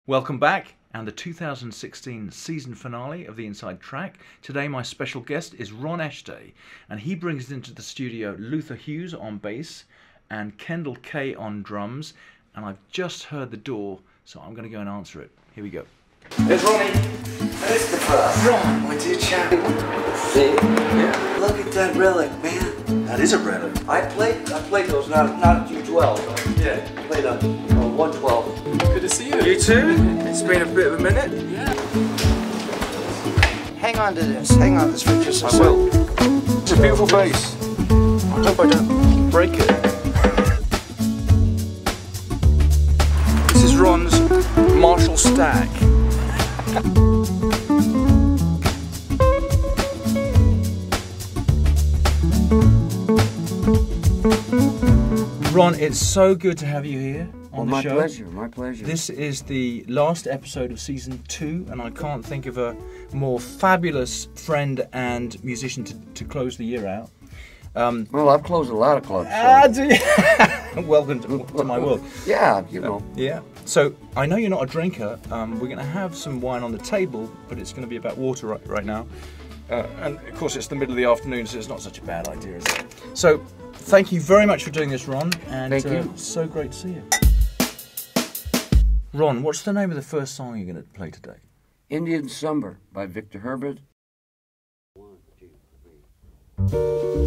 Welcome back, and the 2016 season finale of the Inside Track. Today my special guest is Ron Eschete, and he brings into the studio Luther Hughes on bass and Kendall Kay on drums, and I've just heard the door, so I'm going to go and answer it. Here we go. There's Ronnie. And it's the first. Ron, my dear chap. See? Yeah. Look at that relic, man. That is a relic. I played those, not a 212. Yeah. I played a 112. Good to see you. You too? It's been a bit of a minute. Yeah. Hang on to this. Hang on to this for just a second. I will. It's a beautiful bass. I hope I don't break it. This is Ron's Marshall Stag. Ron, it's so good to have you here on the show. My pleasure, my pleasure. This is the last episode of season 2, and I can't think of a more fabulous friend and musician to close the year out. Well, I've closed a lot of clubs. So. Do you? Welcome to my world. Yeah, you know. Yeah. So I know you're not a drinker. We're going to have some wine on the table, but it's going to be about water right now. And of course, it's the middle of the afternoon, so it's not such a bad idea, is it? So thank you very much for doing this, Ron. And thank you. So great to see you. Ron, what's the name of the first song you're going to play today? Indian Summer by Victor Herbert. 1, 2, 3.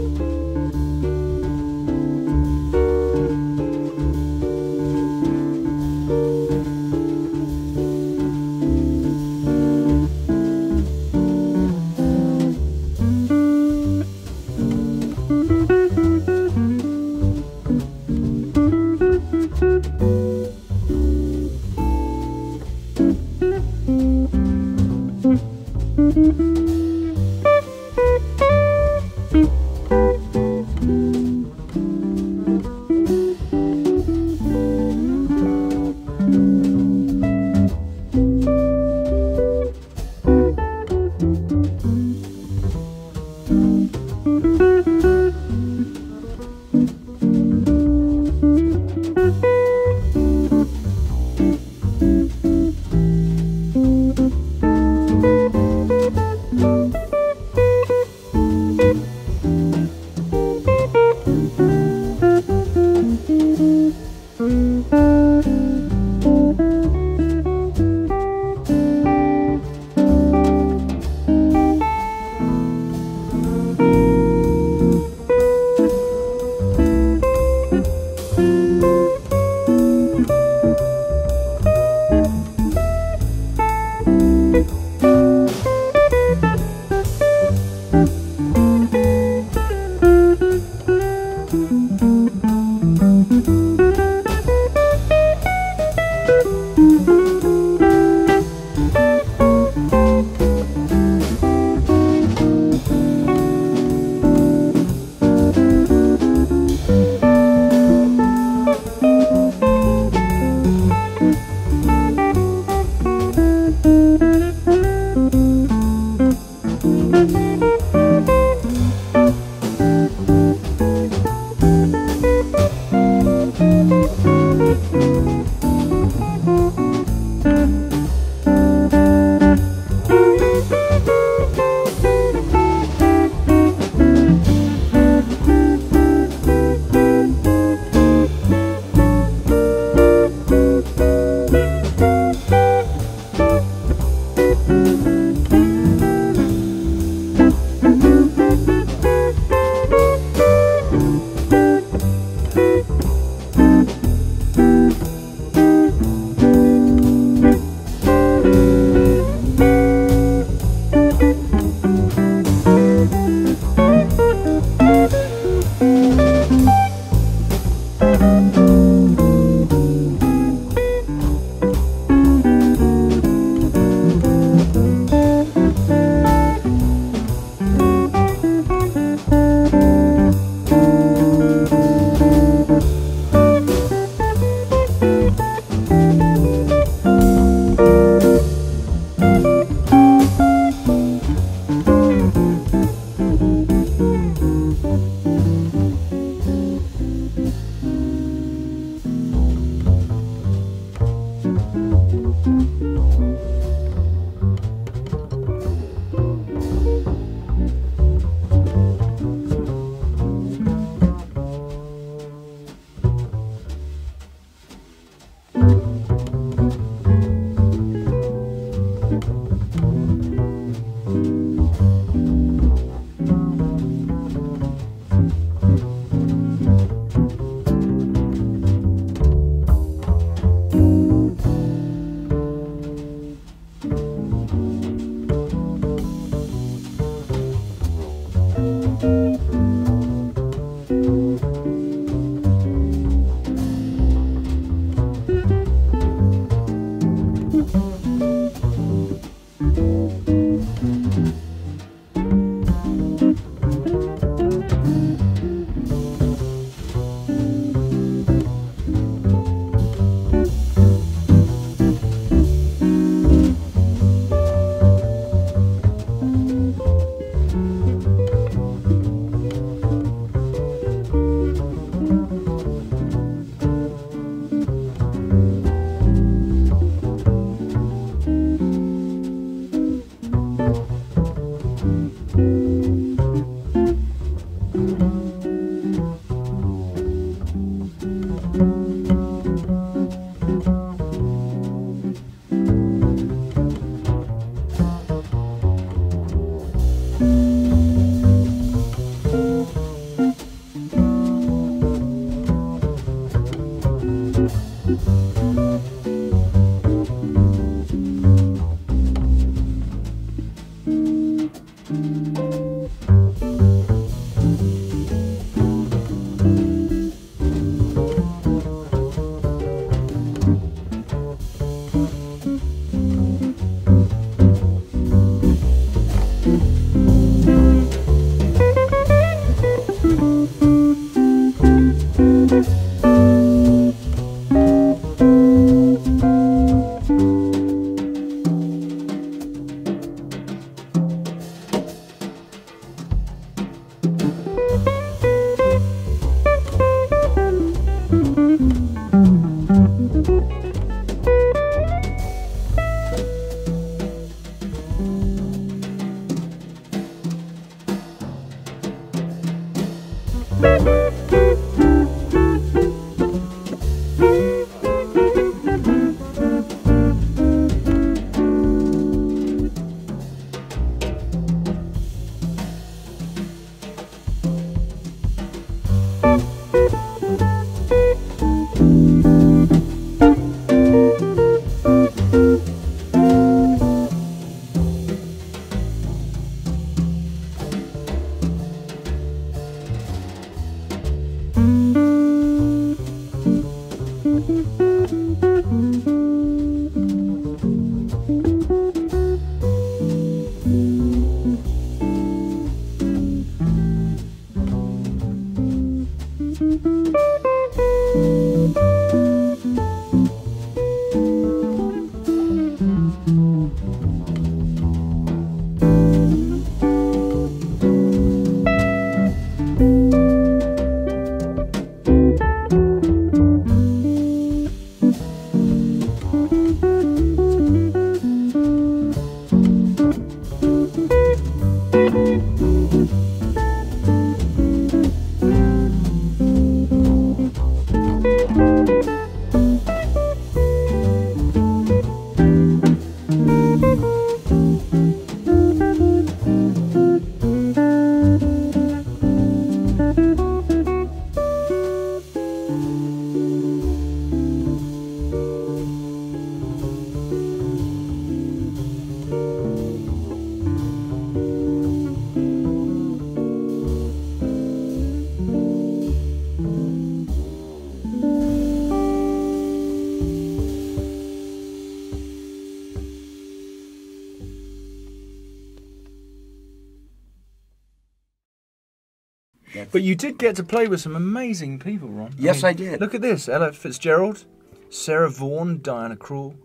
But you did get to play with some amazing people, Ron. Yes, I did. Look at this. Ella Fitzgerald, Sarah Vaughan, Diana Krall,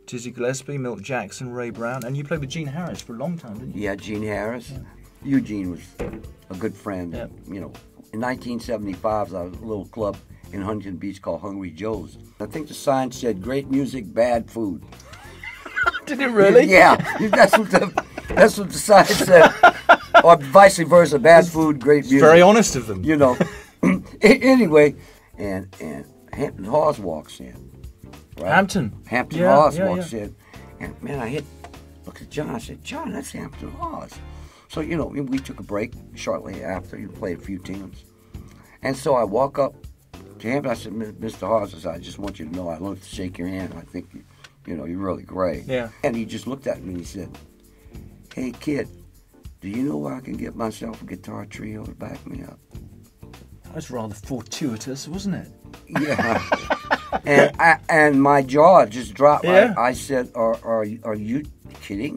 Dizzy Gillespie, Milt Jackson, Ray Brown. And you played with Gene Harris for a long time, didn't you? Yeah, Gene Harris. Yeah. Eugene was a good friend. Yeah. You know, in 1975, I was at a little club in Huntington Beach called Hungry Joe's. I think the sign said, "Great music, bad food." Did it really? Yeah, that's what the sign said. Or vice versa, bad food, great music. Very honest of them. You know. Anyway, and Hampton Hawes walks in. Right? Hampton Hawes walks in. And man, I looked at John. I said, "John, that's Hampton Hawes." So, you know, we took a break shortly after. You played a few tunes. And so I walk up to Hampton. I said, "Mr. Hawes, I just want you to know I'd love to shake your hand. I think, you know, you're really great." Yeah. And he just looked at me and he said, "Hey, kid, do you know where I can get myself a guitar trio to back me up?" That's rather fortuitous, wasn't it? Yeah. and my jaw just dropped. Yeah. I said, are you kidding?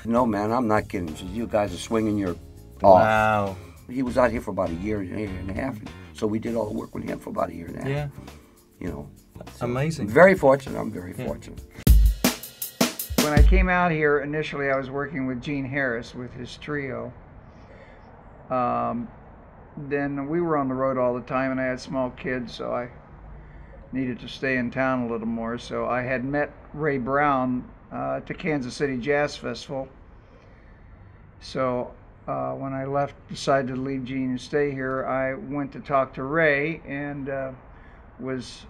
"No, man, I'm not kidding." He said, "You guys are swinging your off." Wow. He was out here for about a year and a half. So we did all the work with him for about a year and a half. Yeah. You know. That's amazing. Very fortunate. I'm very fortunate. When I came out here, initially I was working with Gene Harris with his trio. Then we were on the road all the time, and I had small kids, so I needed to stay in town a little more. So I had met Ray Brown at the Kansas City Jazz Festival. So when I decided to leave Gene and stay here, I went to talk to Ray and was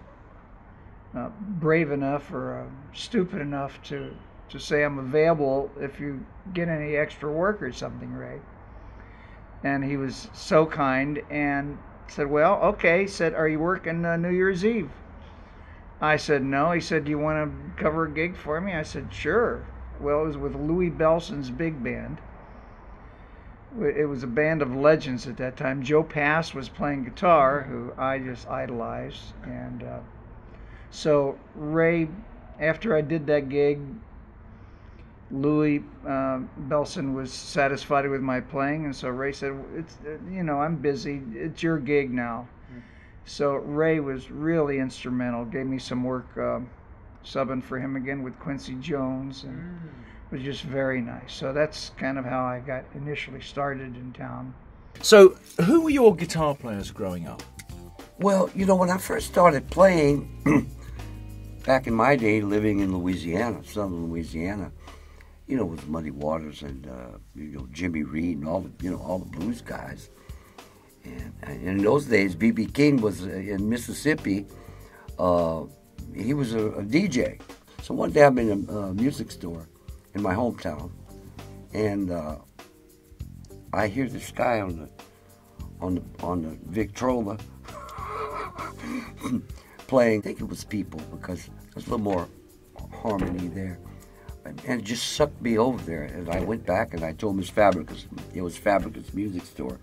brave enough or stupid enough to say, "I'm available if you get any extra work or something, Ray." And he was so kind and said, "Well, okay." He said, "Are you working New Year's Eve?" I said, "No." He said, "Do you want to cover a gig for me?" I said, "Sure." Well, it was with Louis Bellson's big band. It was a band of legends at that time. Joe Pass was playing guitar, who I just idolized. And so Ray, after I did that gig, Louis Bellson was satisfied with my playing, and so Ray said, "It's I'm busy. It's your gig now." So Ray was really instrumental. Gave me some work subbing for him again with Quincy Jones, and it was just very nice. So that's kind of how I got initially started in town. So, who were your guitar players growing up? Well, you know, when I first started playing, back in my day, living in Louisiana, southern Louisiana, you know, with Muddy Waters and Jimmy Reed and all the blues guys. And in those days, B.B. King was in Mississippi. He was a DJ. So one day I'm in a music store in my hometown, and I hear this guy on the Victrola playing. I think it was People, because there's a little more harmony there. And it just sucked me over there. And I went back and I told Miss Fabricus, it was Fabricus Music Store.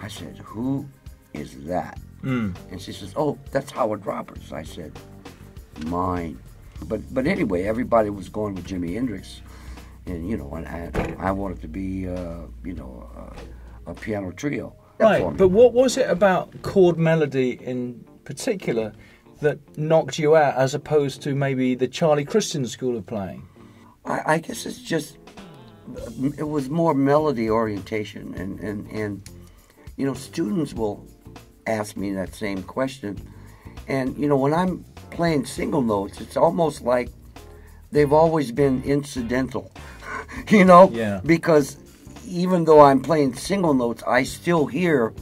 I said, "Who is that?" And she says, "Oh, that's Howard Roberts." I said, "Mine." But anyway, everybody was going with Jimi Hendrix, and and I wanted to be a piano trio. Right, but what was it about chord melody in particular that knocked you out as opposed to maybe the Charlie Christian school of playing? I guess it's just, it was more melody orientation, and you know, students will ask me that same question, and you know, when I'm playing single notes, it's almost like they've always been incidental, you know, because even though I'm playing single notes, I still hear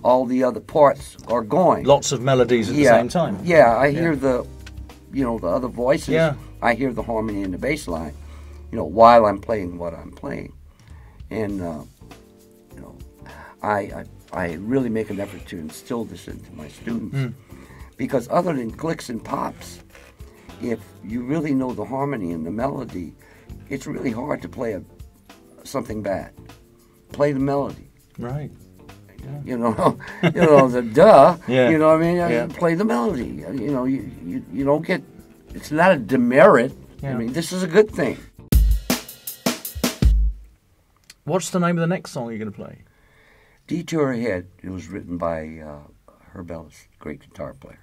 all the other parts are going. Lots of melodies at the same time. Yeah, I hear the, you know, the other voices. Yeah. I hear the harmony in the bass line, you know, while I'm playing what I'm playing. And, you know, I really make an effort to instill this into my students. Because other than clicks and pops, if you really know the harmony and the melody, it's really hard to play something bad. Play the melody. Right. You know, the duh. You know what I mean? Play the melody. You know, you don't get. It's not a demerit. I mean, this is a good thing. What's the name of the next song you're going to play? Detour Ahead. It was written by Herb Ellis, great guitar player.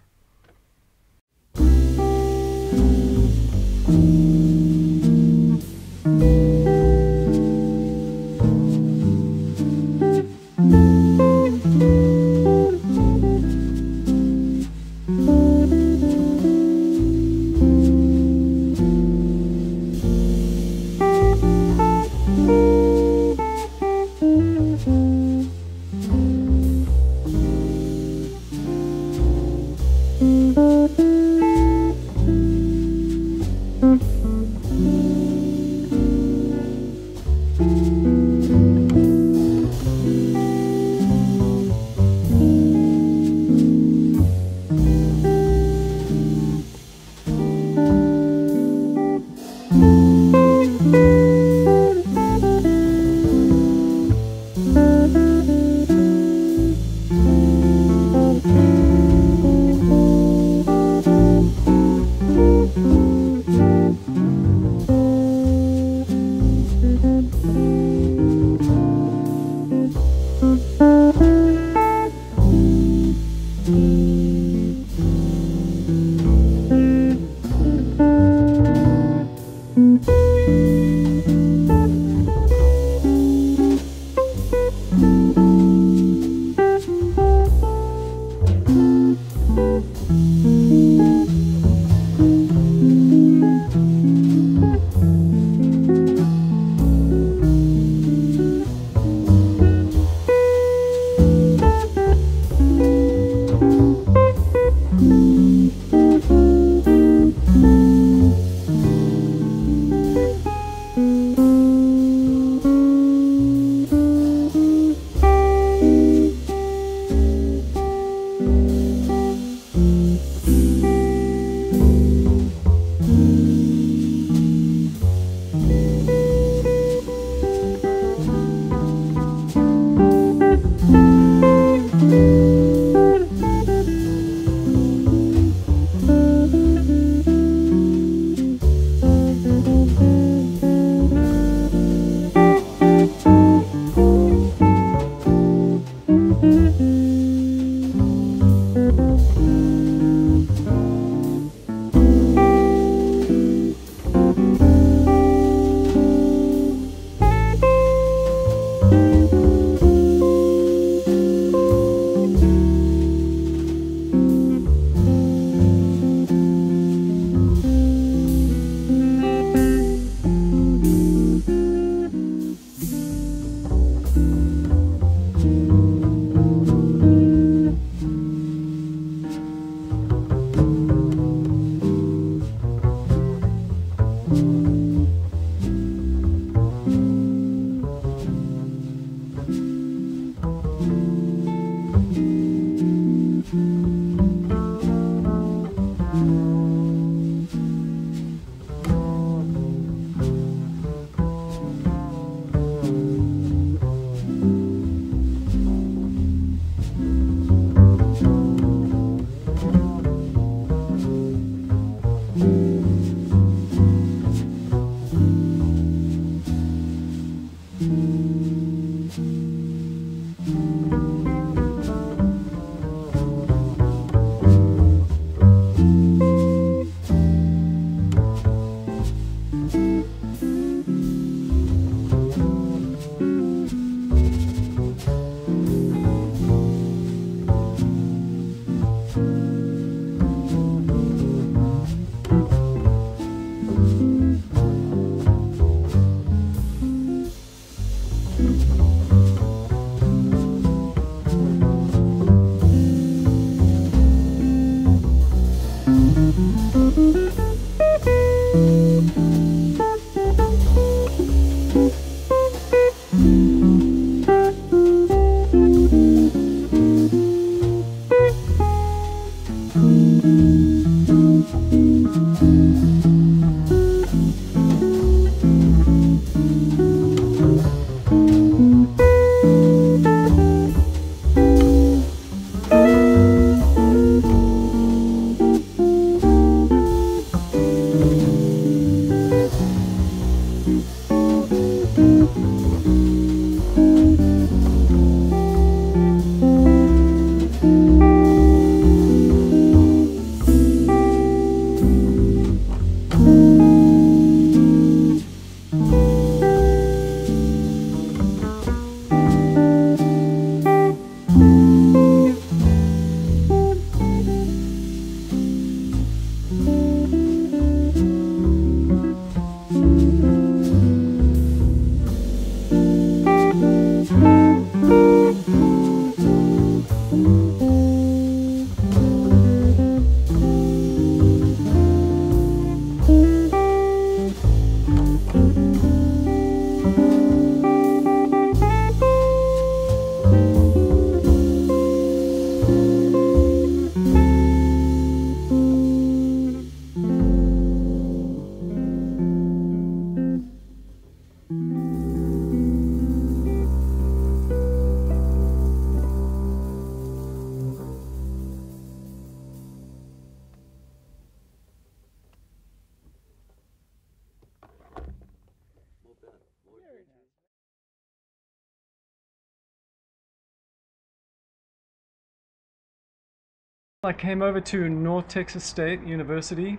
I came over to North Texas State University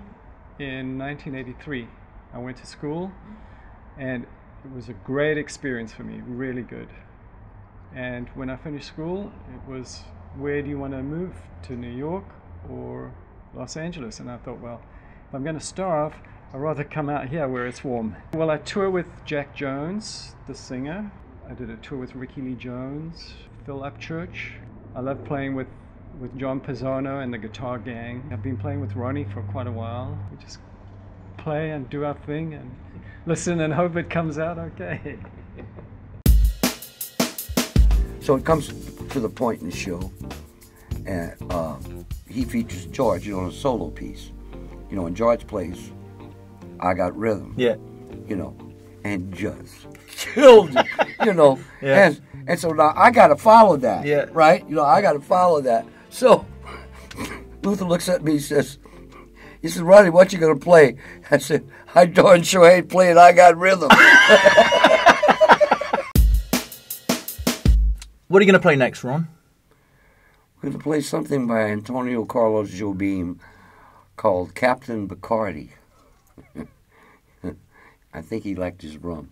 in 1983. I went to school, and it was a great experience for me, really good. And when I finished school, it was, where do you want to move? To New York or Los Angeles? And I thought, well, if I'm going to starve, I'd rather come out here where it's warm. Well, I tour with Jack Jones, the singer. I did a tour with Ricky Lee Jones, Phil Upchurch. I love playing with John Pisano and the Guitar Gang. I've been playing with Ronnie for quite a while. We just play and do our thing and listen and hope it comes out okay. So it comes to the point in the show, and he features George, on a solo piece. And George plays I Got Rhythm. Yeah. And just killed it, Yeah. And so now I got to follow that, yeah. right? I got to follow that. So Luther looks at me, he says, Ronnie, what you going to play? I said, I darn sure ain't playing I Got Rhythm. What are you going to play next, Ron? We're going to play something by Antonio Carlos Jobim called Captain Bacardi. I think he liked his rum.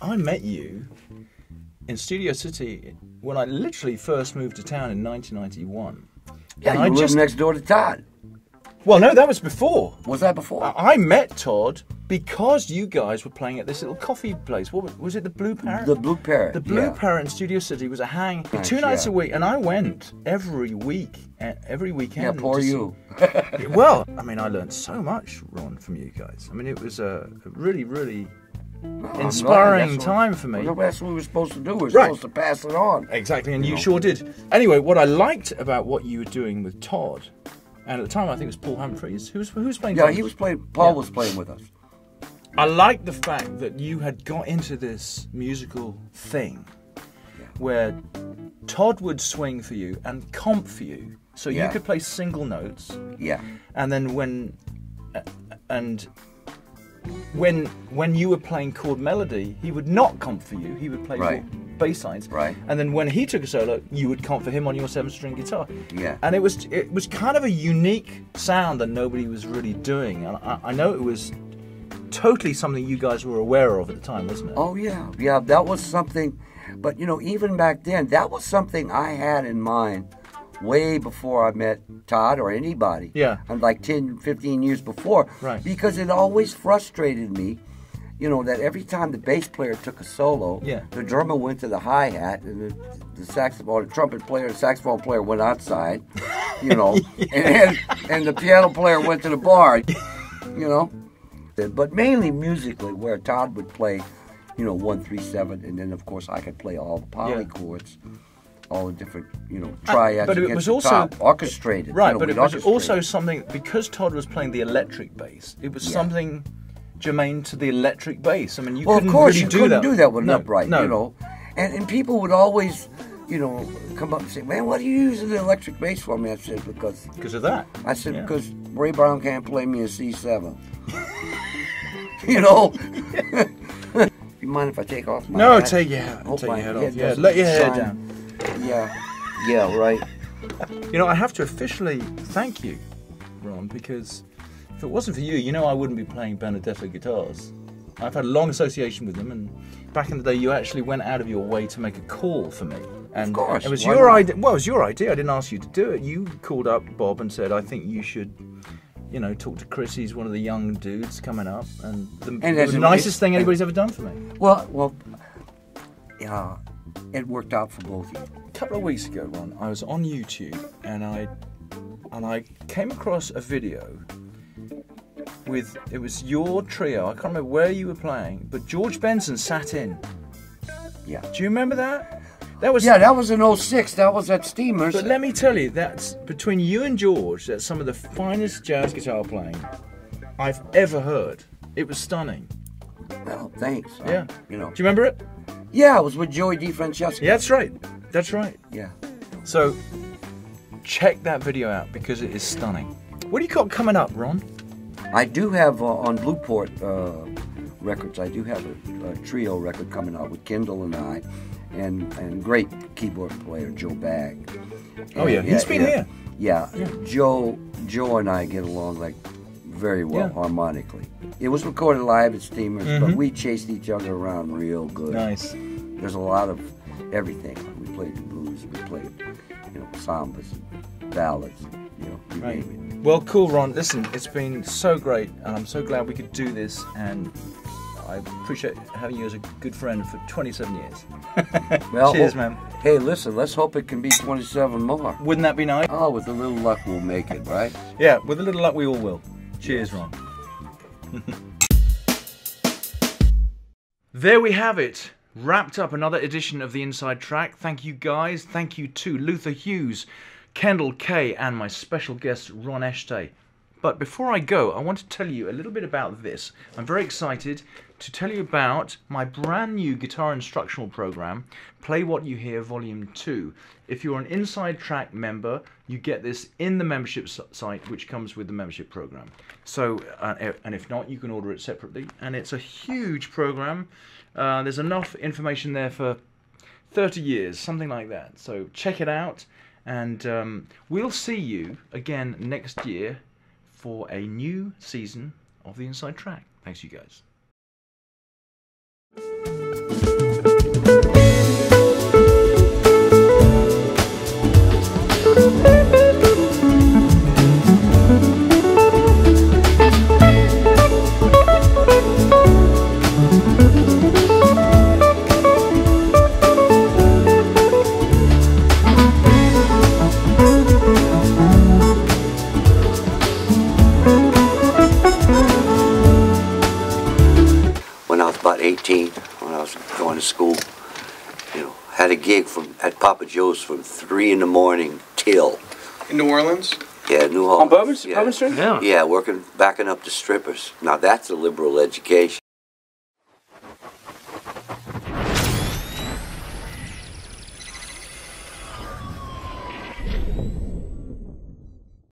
I met you in Studio City when I literally first moved to town in 1991. Yeah, And you I lived just next door to Todd. Well, no, that was before. Was that before? I met Todd because you guys were playing at this little coffee place. What was it? The Blue Parrot? The Blue Parrot. The Blue yeah. Parrot in Studio City was a hang. Nice, 2 nights yeah. a week, and I went every week, every weekend. Yeah, poor you. Well, I mean, I learned so much, Ron, from you guys. I mean, it was a really, really inspiring time for me. Well, that's what we were supposed to do. We were Right. supposed to pass it on. Exactly, and you sure did. Anyway, what I liked about what you were doing with Todd, and at the time I think it was Paul Humphreys, who was playing Yeah, drums? he was playing. Paul Yeah. was playing with us. I like the fact that you had got into this musical thing where Todd would swing for you and comp for you, so you Yeah. could play single notes, Yeah. and then when you were playing chord melody, he would not comp for you. He would play Right. your bass lines, Right. and then when he took a solo, you would comp for him on your 7-string guitar. Yeah. And it was kind of a unique sound that nobody was really doing, and I know it was totally something you guys were aware of at the time, wasn't it? Oh yeah, yeah. That was something. But you know, even back then, that was something I had in mind way before I met Todd or anybody. Yeah. And like 10, 15 years before. Right. Because it always frustrated me, you know, that every time the bass player took a solo, Yeah. the drummer went to the hi-hat and the saxophone, the trumpet player, the saxophone player went outside, you know, and the piano player went to the bar, you know. But mainly musically, where Todd would play, you know, 1-3-7, and then of course I could play all the poly chords, all the different, you know, triads but it against was the also top, orchestrated. Right, you know, but we'd it was orchestrate. also something, because Todd was playing the electric bass, it was something germane to the electric bass. I mean, you Well, couldn't of course, really you do couldn't that. do that with an No, upright, no. you know. And people would always, you know, come up and say, "Man, what are you using the electric bass for?" Me, I said, Because of that. I said, Yeah. because Ray Brown can't play me a C7. You know? You mind if I take off my No, hat? take your hat, Hope take my your head head off. Yeah, doesn't let your head shine. down. Yeah, right. You know, I have to officially thank you, Ron, because if it wasn't for you, you know I wouldn't be playing Benedetto guitars. I've had a long association with them, and back in the day you actually went out of your way to make a call for me. And Of course, it was why your not? idea. Well, it was your idea. I didn't ask you to do it. You called up Bob and said, I think you should, you know, talk to Chris. He's one of the young dudes coming up, and it was the nicest thing anybody's ever done for me. Well, yeah, it worked out for both of you. A couple of weeks ago, Ron, I was on YouTube and I came across a video with, it was your trio. I can't remember where you were playing, but George Benson sat in. Yeah. Do you remember that? That was Yeah, that was in 06. That was at Steamers. But let me tell you, that's between you and George. That's some of the finest jazz guitar playing I've ever heard. It was stunning. Well, thanks. Yeah. You know. Do you remember it? Yeah, it was with Joey DeFrancesco. Yeah, that's right. That's right. Yeah. So check that video out because it is stunning. What do you got coming up, Ron? I do have on Blueport Records. I do have a trio record coming out with Kendall and I, and great keyboard player Joe Bagg. Oh yeah, he's been here. Yeah, Joe and I get along like very well harmonically. It was recorded live at Steamers, but we chased each other around real good. Nice. There's a lot of everything. We played the blues, we played, you know, sambas, ballads, you know, you Right. name it. Well, cool, Ron. Listen, it's been so great, and I'm so glad we could do this, and I appreciate having you as a good friend for 27 years. Well, Cheers, man. Hey, listen, let's hope it can be 27 more. Wouldn't that be nice? Oh, with a little luck, we'll make it, right? Yeah, with a little luck, we all will. Cheers, Ron. There we have it. Wrapped up another edition of the Inside Track. Thank you guys. Thank you to Luther Hughes, Kendall Kay, and my special guest Ron Eschete. But before I go, I want to tell you a little bit about this. I'm very excited to tell you about my brand new guitar instructional program, Play What You Hear Volume 2. If you're an Inside Track member, you get this in the membership site, which comes with the membership program. So, and if not, you can order it separately. And it's a huge program. There's enough information there for 30 years, something like that. So check it out, and we'll see you again next year for a new season of the Inside Track. Thanks, you guys. 19 when I was going to school. You know, had a gig at Papa Joe's from 3 in the morning till. In New Orleans? Yeah, New Orleans. On Bourbon Yeah. Street? Yeah. Yeah, backing up the strippers. Now that's a liberal education.